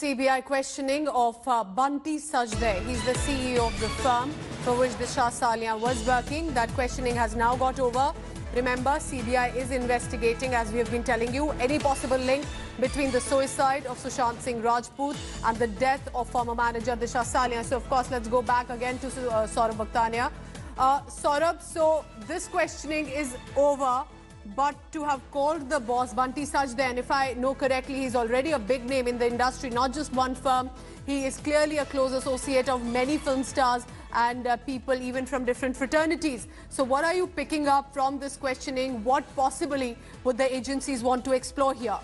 CBI questioning of Bunty Sajde. He's the CEO of the firm for which Disha Salian was working. That questioning has now got over. Remember, CBI is investigating, as we have been telling you, any possible link between the suicide of Sushant Singh Rajput and the death of former manager Disha Salian. So, of course, let's go back again to Saurabh Vakhtania. Saurabh, so this questioning is over. But to have called the boss Bunty Sajde, and if I know correctly, he's already a big name in the industry, not just one firm. He is clearly a close associate of many film stars and people even from different fraternities. So what are you picking up from this questioning? What possibly would the agencies want to explore here?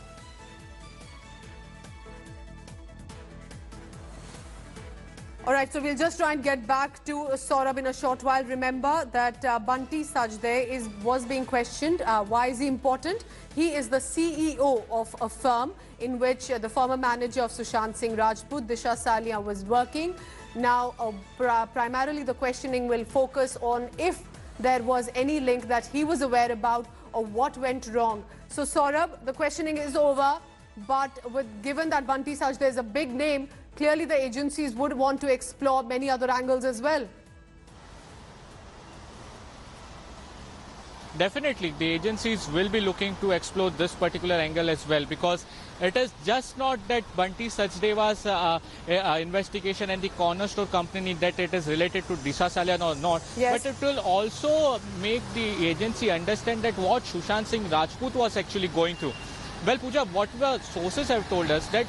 All right, so we'll just try and get back to Saurabh in a short while. Remember that Bunty Sajde was being questioned. Why is he important? He is the CEO of a firm in which the former manager of Sushant Singh Rajput, Disha Salian, was working. Now, primarily the questioning will focus on if there was any link that he was aware about or what went wrong. So, Saurabh, the questioning is over, but given that Bunty Sajde is a big name, clearly the agencies would want to explore many other angles as well. Definitely, the agencies will be looking to explore this particular angle as well, because it is just not that Bunty Sajde was investigation and the corner store company that it is related to Disha Salian or not, yes, but it will also make the agency understand that what Sushant Singh Rajput was actually going through. Well, Pooja, what the sources have told us that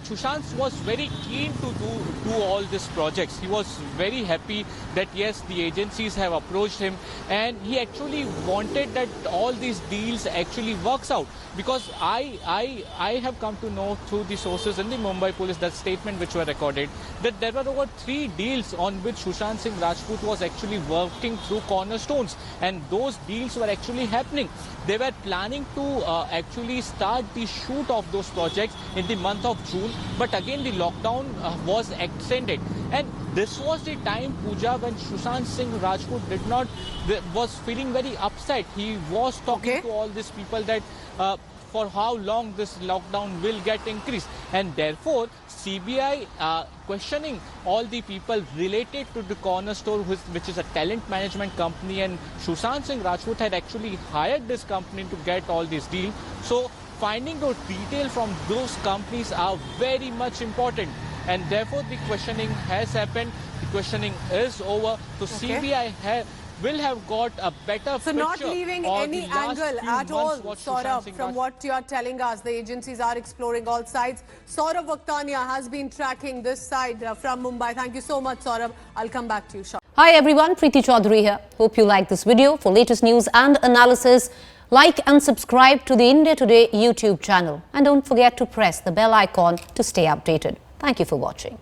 Sushant was very keen to do all these projects. He was very happy that yes, the agencies have approached him, and he actually wanted that all these deals actually works out. Because I have come to know through the sources in the Mumbai police, that statement which were recorded, that there were over 3 deals on which Sushant Singh Rajput was actually working through cornerstones, and those deals were actually happening. They were planning to actually start the shoot of those projects in the month of June, but again the lockdown was extended, and this was the time, Pooja, when Sushant Singh Rajput was feeling very upset. He was talking to all these people that for how long this lockdown will get increased, and therefore CBI questioning all the people related to the corner store, which is a talent management company, and Sushant Singh Rajput had actually hired this company to get all these deals. So finding those details from those companies are very much important, and therefore the questioning has happened. The questioning is over. So CBI will have got a better picture. So not leaving any angle at all, Saurabh, from what you are telling us. The agencies are exploring all sides. Saurabh Vakhtania has been tracking this side from Mumbai. Thank you so much, Saurabh. I'll come back to you shortly. Hi everyone, Preeti Chaudhary here. Hope you like this video. For latest news and analysis, like and subscribe to the India Today YouTube channel. And don't forget to press the bell icon to stay updated. Thank you for watching.